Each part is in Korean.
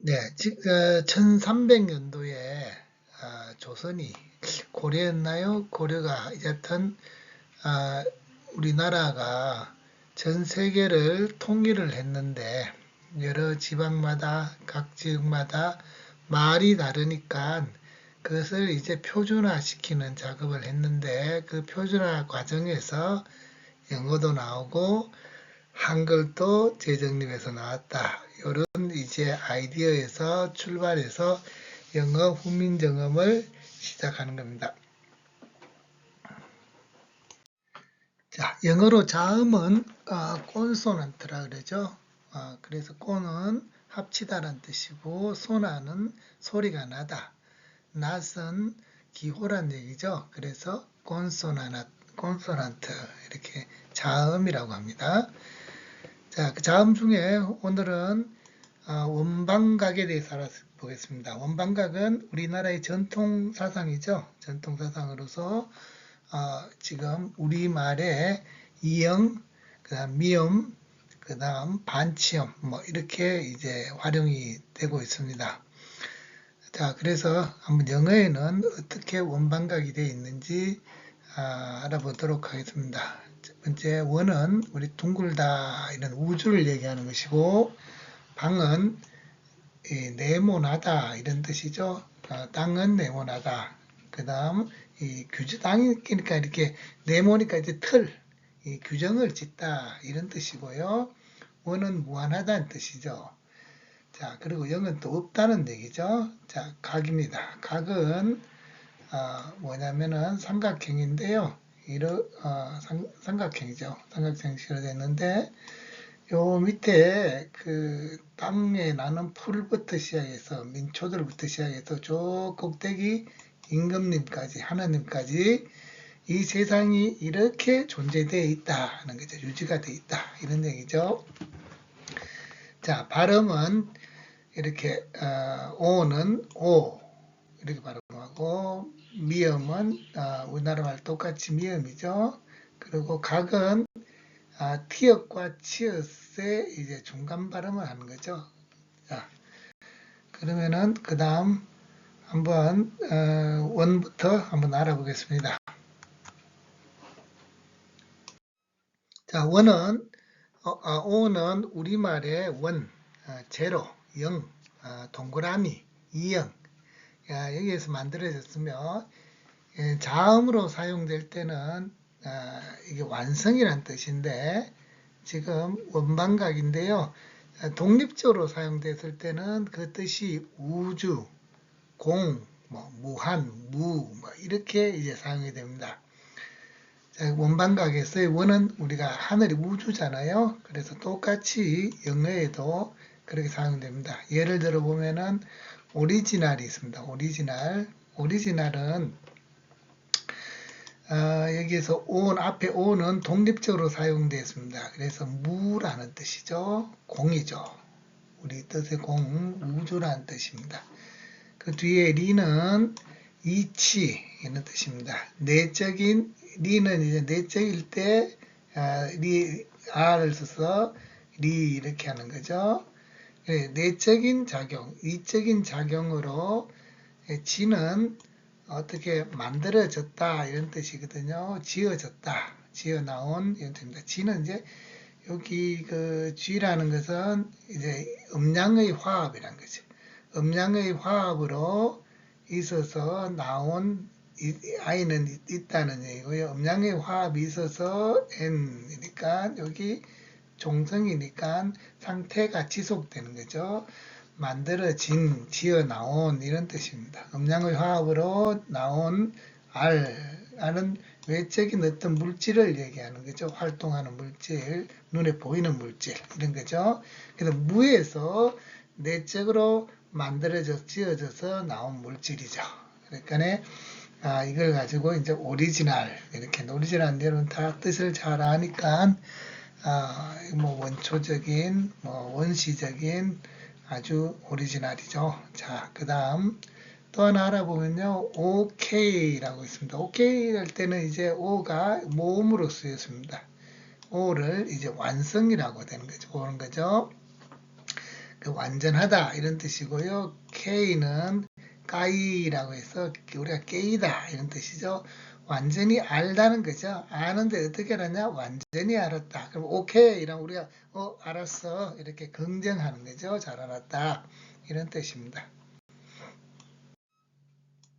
네, 1300년도에 조선이 고려였나요? 고려가 여튼 아, 우리나라가 전 세계를 통일을 했는데 여러 지방마다 각 지역마다 말이 다르니까 그것을 이제 표준화시키는 작업을 했는데 그 표준화 과정에서 영어도 나오고 한글도 재정립해서 나왔다. 이런 이제 아이디어에서 출발해서 영어 훈민정음을 시작하는 겁니다. 자, 영어로 자음은 콘소넌트라 그러죠. 그래서 콘은 합치다란 뜻이고 소나는 소리가 나다. 낫은 기호란 얘기죠. 그래서 콘소넌트 이렇게 자음이라고 합니다. 자, 그 자음 중에 오늘은 원방각에 대해서 알아보겠습니다. 원방각은 우리나라의 전통 사상이죠. 전통 사상으로서 지금 우리말에 이형, 그다음 미음, 그다음 반치음 뭐 이렇게 이제 활용이 되고 있습니다. 자, 그래서 한번 영어에는 어떻게 원방각이 되어 있는지 알아보도록 하겠습니다. 첫 번째 원은 우리 둥글다 이런 우주를 얘기하는 것이고 방은 네모나다 이런 뜻이죠. 땅은 네모나다. 그다음 이 땅이니까 이렇게 네모니까 이제 이 규정을 짓다 이런 뜻이고요. 원은 무한하다는 뜻이죠. 자, 그리고 영은 또 없다는 얘기죠. 자, 각입니다. 각은 뭐냐면은 삼각형인데요. 삼각형이죠. 삼각형식으로 됐는데 요 밑에 그 땅에 나는 풀부터 시작해서 민초들부터 시작해서 저 꼭대기 임금님까지 하나님까지 이 세상이 이렇게 존재되어 있다 하는 거죠. 유지가 되어 있다 이런 얘기죠. 자, 발음은 이렇게 오는 오 이렇게 발음하고 미음은 우리나라 말 똑같이 미음이죠. 그리고 각은 티읕과 치읓의 이제 중간 발음을 하는 거죠. 자, 그러면은 그 다음 한번 원부터 한번 알아보겠습니다. 자, 원은 오는 우리말의 원, 제로, 영, 동그라미, 이영 여기에서 만들어졌으며 자음으로 사용될 때는 이게 완성이란 뜻인데 지금 원방각인데요. 독립적으로 사용됐을 때는 그 뜻이 우주, 공, 무한, 뭐 이렇게 이제 사용이 됩니다. 원방각에서의 원은 우리가 하늘이 우주잖아요. 그래서 똑같이 영어에도 그렇게 사용됩니다. 예를 들어 보면은 오리지널이 있습니다. 오리지널은 여기에서 앞에 오는 독립적으로 사용되었습니다. 그래서 무라는 뜻이죠. 공이죠. 우리 뜻의 공, 우주라는 뜻입니다. 그 뒤에 리는 이치 이런 뜻입니다. 내적인 리는 이제 내적일 때 R을 써서 리 이렇게 하는 거죠. 내적인 작용, 이적인 작용으로 지는 어떻게 만들어졌다 이런 뜻이거든요. 지어졌다, 지어 나온 이런 뜻입니다. 지는 이제 여기 그 쥐라는 것은 이제 음양의 화합이란 거죠. 음양의 화합으로 있어서 나온 아이는 있다는 얘기고요. 음양의 화합이 있어서 n이니까 여기 종성이니까 상태가 지속되는 거죠. 만들어진, 지어 나온 이런 뜻입니다. 음양의 화합으로 나온 R은 외적인 어떤 물질을 얘기하는 거죠. 활동하는 물질, 눈에 보이는 물질 이런 거죠. 그래서 무에서 내적으로 지어져서 나온 물질이죠. 그러니까 이걸 가지고 이제 오리지널 이렇게 오리지널 여러분 다 뜻을 잘 아니까 원초적인 원시적인 아주 오리지널이죠. 자, 그 다음 또 하나 알아보면요. OK라고 있습니다. OK 할 때는 이제 O가 모음으로 쓰였습니다. O를 이제 완성이라고 되는 거죠. 보는 거죠. 그 완전하다 이런 뜻이고요. K는 까이라고 해서 우리가 깨이다 이런 뜻이죠. 완전히 알다는 거죠. 아는데 어떻게 알았냐? 완전히 알았다. 그럼 오케이 이러면 우리가 알았어 이렇게 긍정하는 거죠. 잘 알았다 이런 뜻입니다.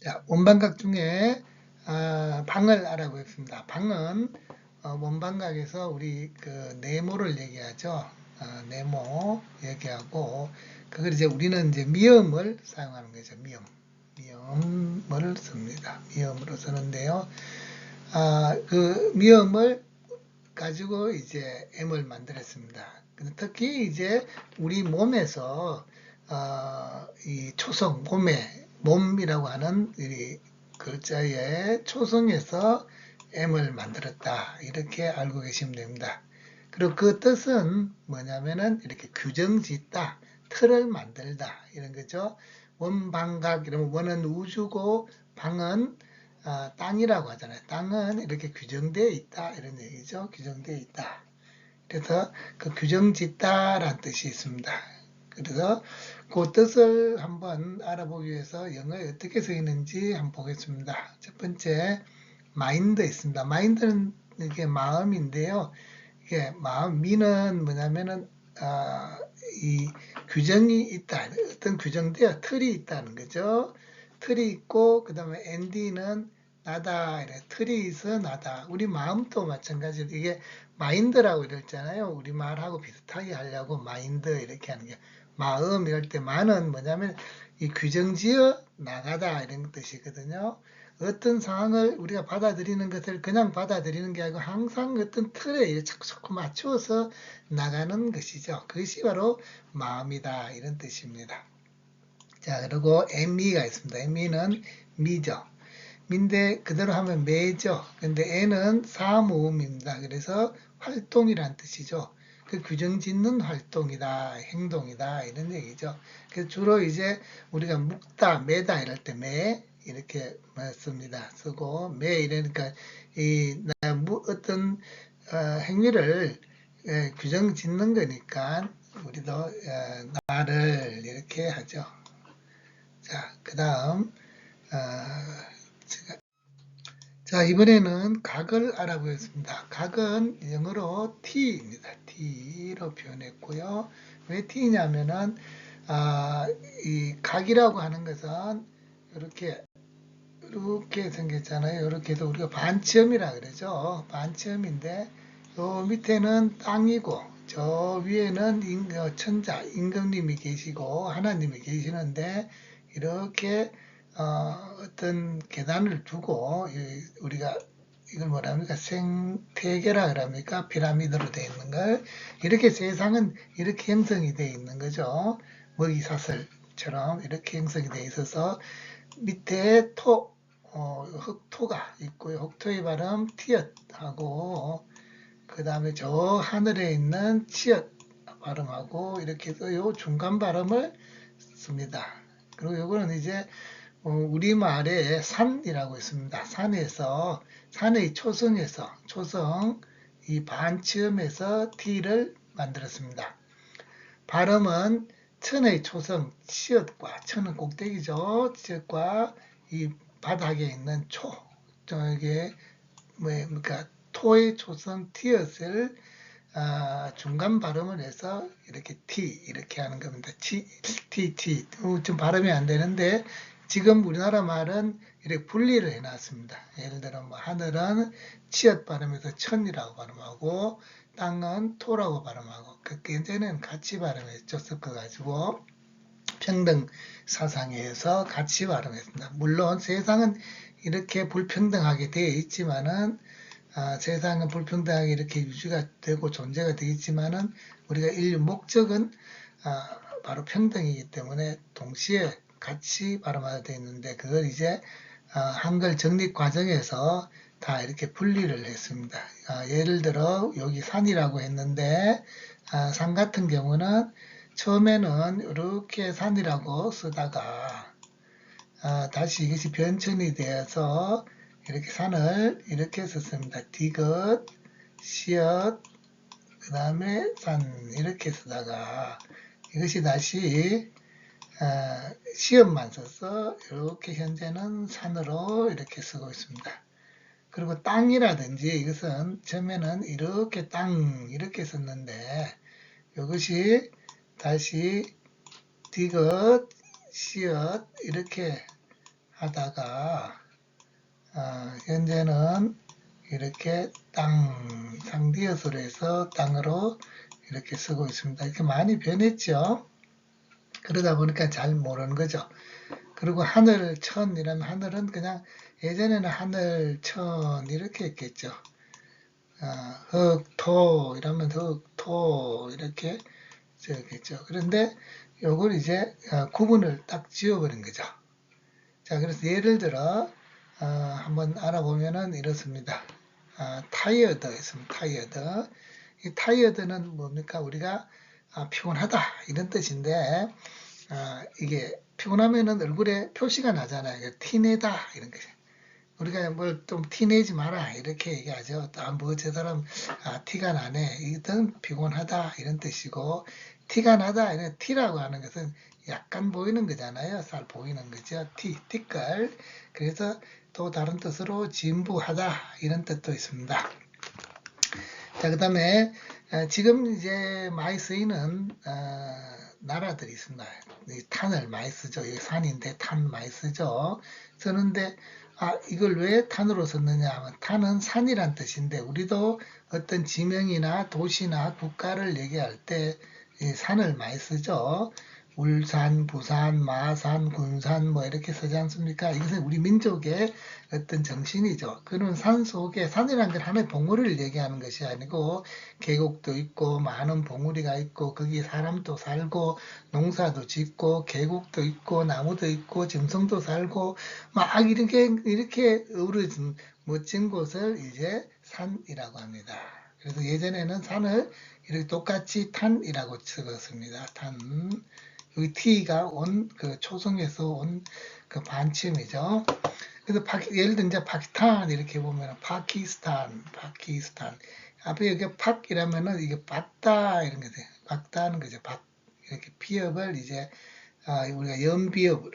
자, 원방각 중에 방을 알아보겠습니다. 방은 원방각에서 우리 그 네모를 얘기하죠. 네모 얘기하고 그걸 이제 우리는 이제 미음을 사용하는 거죠. 미음을 씁니다. 미음으로 쓰는데요. 그 미음을 가지고 이제 M을 만들었습니다. 특히 이제 우리 몸에서 이 초성, 몸이라고 하는 이 글자의 초성에서 M을 만들었다. 이렇게 알고 계시면 됩니다. 그리고 그 뜻은 뭐냐면은 이렇게 규정 짓다, 틀을 만들다 이런 거죠. 원방각 이러면 원은 우주고 방은 땅이라고 하잖아요. 땅은 이렇게 규정되어 있다 이런 얘기죠. 규정되어 있다. 그래서 그 규정 짓다라는 뜻이 있습니다. 그래서 그 뜻을 한번 알아보기 위해서 영어에 어떻게 써 있는지 한번 보겠습니다. 첫 번째 마인드 있습니다. 마인드는 이게 마음인데요. 이게 미는 뭐냐면은 이 규정이 있다. 어떤 규정되어 틀이 있다는 거죠. 틀이 있고 그 다음에 ND는 나다. 이래. 틀이 있어 나다. 우리 마음도 마찬가지로 이게 마인드라고 이랬잖아요. 우리 말하고 비슷하게 하려고 마인드 이렇게 하는 게 마음 이럴 때 마는 뭐냐면 이 규정지어 나가다 이런 뜻이거든요. 어떤 상황을 우리가 받아들이는 것을 그냥 받아들이는 게 아니고 항상 어떤 틀에 자꾸 맞추어서 나가는 것이죠. 그것이 바로 마음이다 이런 뜻입니다. 자, 그리고 ME가 있습니다. ME는 미죠. 민데 그대로 하면 매죠. 근데 N은 사모음입니다. 그래서 활동이란 뜻이죠. 그 규정 짓는 활동이다, 행동이다 이런 얘기죠. 그래서 주로 이제 우리가 묵다, 매다 이럴 때 매 이렇게 씁니다. 쓰고 매 이러니까 이 어떤 행위를 규정 짓는 거니까 우리도 나를 이렇게 하죠. 자, 그 다음 자, 이번에는 각을 알아보겠습니다. 각은 영어로 T입니다. T로 표현했고요. 왜 T냐면은 이 각이라고 하는 것은 이렇게 생겼잖아요. 이렇게 해서 우리가 반치음이라 그러죠. 반치음인데 요 밑에는 땅이고 저 위에는 천자, 임금님이 계시고 하나님이 계시는데 이렇게 어떤 계단을 두고 우리가 이걸 뭐라 합니까? 생태계라 그럽니까? 피라미드로 되어 있는 걸 이렇게 세상은 이렇게 형성이 되어 있는 거죠. 먹이사슬처럼 이렇게 형성이 되어 있어서 밑에 흑토가 있고요. 흑토의 발음 티읕하고 그 다음에 저 하늘에 있는 치읓 발음하고 이렇게 해서 요 중간 발음을 씁니다. 그리고 요거는 이제 우리말에 산이라고 있습니다. 산의 초성 이 반치음에서 T를 만들었습니다. 발음은 천의 초성 치읓과 천은 꼭대기죠. 치읓과 이 바닥에 있는 저게 그러니까 토의 초성 티읕을 중간 발음을 해서 이렇게 T 이렇게 하는 겁니다. T 좀 발음이 안 되는데 지금 우리나라 말은 이렇게 분리를 해놨습니다. 예를 들어 뭐 하늘은 치읓 발음해서 천이라고 발음하고 땅은 토라고 발음하고 그 예전에는 같이 발음했죠. 섞어가지고 평등 사상에서 같이 발음했습니다. 물론 세상은 이렇게 불평등하게 되어 있지만은 세상은 불평등하게 이렇게 유지가 되고 존재가 되겠지만은 우리가 인류 목적은 바로 평등이기 때문에 동시에 같이 발음하게 되어 있는데 그걸 이제 한글 정립 과정에서 다 이렇게 분리를 했습니다. 예를 들어 여기 산이라고 했는데 산 같은 경우는 처음에는 이렇게 산이라고 쓰다가 다시 이것이 변천이 되어서 이렇게 산을 이렇게 썼습니다. 디귿, 시읒, 그 다음에 산 이렇게 쓰다가 이것이 다시 시험만 써서 이렇게 현재는 산으로 이렇게 쓰고 있습니다. 그리고 땅이라든지 이것은 처음에는 이렇게 땅 이렇게 썼는데 이것이 다시 디귿, 시읒 이렇게 하다가 현재는 이렇게 땅, 상디귿으로 해서 땅으로 이렇게 쓰고 있습니다. 이렇게 많이 변했죠. 그러다 보니까 잘 모르는 거죠. 그리고 하늘, 천이라면 하늘은 그냥 예전에는 하늘, 천 이렇게 했겠죠. 흙, 토 이러면 흙, 토 이렇게 쓰겠죠. 그런데 요걸 이제 구분을 딱 지워버린 거죠. 자, 그래서 예를 들어 한번 알아보면은 이렇습니다. 타이어드 있습니다. 타이어드. 이 타이어드는 뭡니까? 우리가 피곤하다 이런 뜻인데 이게 피곤하면은 얼굴에 표시가 나잖아요. 티내다 이런 거죠. 우리가 뭘 좀 티내지 마라 이렇게 얘기하죠. 뭐 저 사람 티가 나네. 이것은 피곤하다 이런 뜻이고 티가 나다 이런 티라고 하는 것은 약간 보이는 거잖아요. 살 보이는 거죠. 티끌. 그래서 또 다른 뜻으로 진부하다 이런 뜻도 있습니다. 자, 그 다음에 지금 이제 많이 쓰이는 나라들이 있습니다. 탄을 많이 쓰죠. 이 산인데 탄 많이 쓰죠. 쓰는데 이걸 왜 탄으로 썼느냐 하면 탄은 산이란 뜻인데 우리도 어떤 지명이나 도시나 국가를 얘기할 때 산을 많이 쓰죠. 울산, 부산, 마산, 군산 뭐 이렇게 쓰지 않습니까? 이것은 우리 민족의 어떤 정신이죠. 그는 산 속에 산이라는 건 하나의 봉우리를 얘기하는 것이 아니고 계곡도 있고 많은 봉우리가 있고 거기에 사람도 살고 농사도 짓고 계곡도 있고 나무도 있고 짐승도 살고 막 이렇게 어우러진 멋진 곳을 이제 산이라고 합니다. 그래서 예전에는 산을 이렇게 똑같이 탄이라고 적었습니다. 탄. 여기 T가 그 초성에서 온 그 반침이죠. 그래서 예를 들어 이제 파키스탄 이렇게 보면 파키스탄 앞에 여기 팍이라면은 이게 박다 이런 거죠. 박다는 거죠. 박 이렇게 비읍을 이제 우리가 연비읍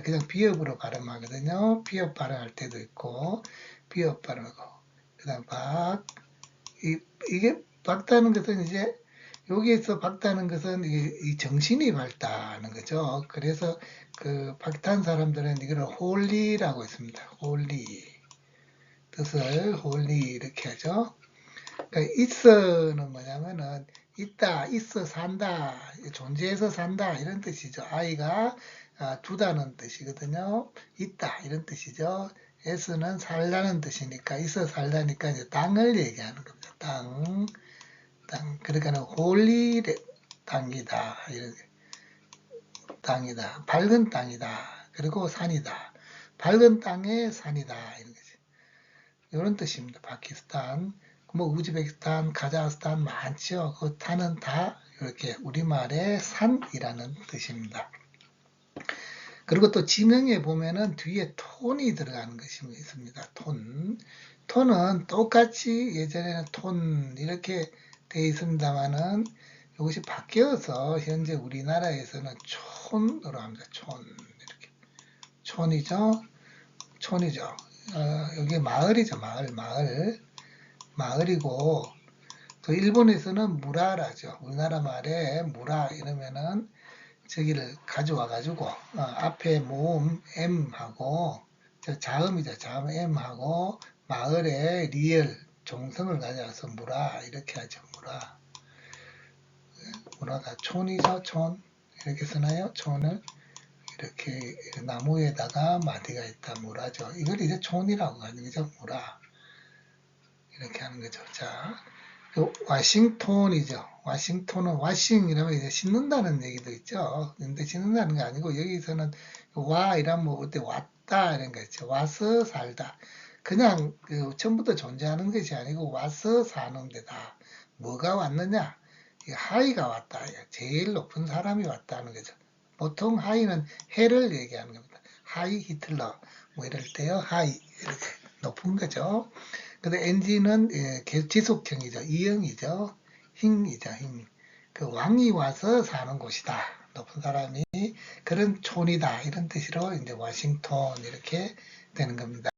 그냥 비읍으로 발음하거든요. 비읍 발음할 때도 있고 비읍 발음하고 그다음 이게 박다는 것은 이제 여기에서 밝다는 것은 이 정신이 밝다는 거죠. 그래서 그 박탄 사람들은 이걸 홀리라고 했습니다. 홀리 뜻을 홀리 이렇게 하죠. 그러니까 있어는 뭐냐면은 있다, 있어 산다, 존재해서 산다 이런 뜻이죠. 아이가 두다는 뜻이거든요. 있다 이런 뜻이죠. S는 살다는 뜻이니까 있어 살다니까 이제 땅을 얘기하는 겁니다. 땅. 그러니까 홀리 땅이다. 땅이다. 밝은 땅이다. 그리고 산이다. 밝은 땅에 산이다. 이런 거지. 이런 뜻입니다. 파키스탄, 뭐 우즈베키스탄, 카자흐스탄 많죠. 그 탄은 다 이렇게 우리말의 산이라는 뜻입니다. 그리고 또 지명에 보면은 뒤에 톤이 들어가는 것이 있습니다. 톤은 똑같이 예전에는 톤 이렇게 되어 있습니다만은 이것이 바뀌어서 현재 우리나라에서는 촌으로 합니다. 이렇게 촌이죠. 여기 마을이죠. 마을이고 또 일본에서는 무라라죠. 우리나라 말에 무라 이러면은 저기를 가져와 가지고 앞에 모음 M하고 자음이죠. 자음 M하고 마을에 리을 종성을 가져와서 무라 이렇게 하죠. 무라가 촌이죠. 촌 이렇게 쓰나요? 촌을 이렇게 나무에다가 마디가 있다. 무라죠. 이걸 이제 촌이라고 하는 거죠. 무라 이렇게 하는 거죠. 자, 와싱톤이죠. 와싱톤은 와싱이라면 이제 신는다는 얘기도 있죠. 근데 신는다는 게 아니고 여기서는 와 이라면 뭐 어때 왔다 이런 거 있죠. 와서 살다. 그냥 처음부터 존재하는 것이 아니고 와서 사는 데다. 뭐가 왔느냐? 하이가 왔다. 제일 높은 사람이 왔다는 거죠. 보통 하이는 해를 얘기하는 겁니다. 하이 히틀러 뭐 이럴 때요. 하이 이렇게 높은 거죠. 근데 엔진은 지속형이죠. 이형이죠. 힘이죠. 힘. 그 왕이 와서 사는 곳이다. 높은 사람이 그런 촌이다. 이런 뜻으로 이제 워싱턴 이렇게 되는 겁니다.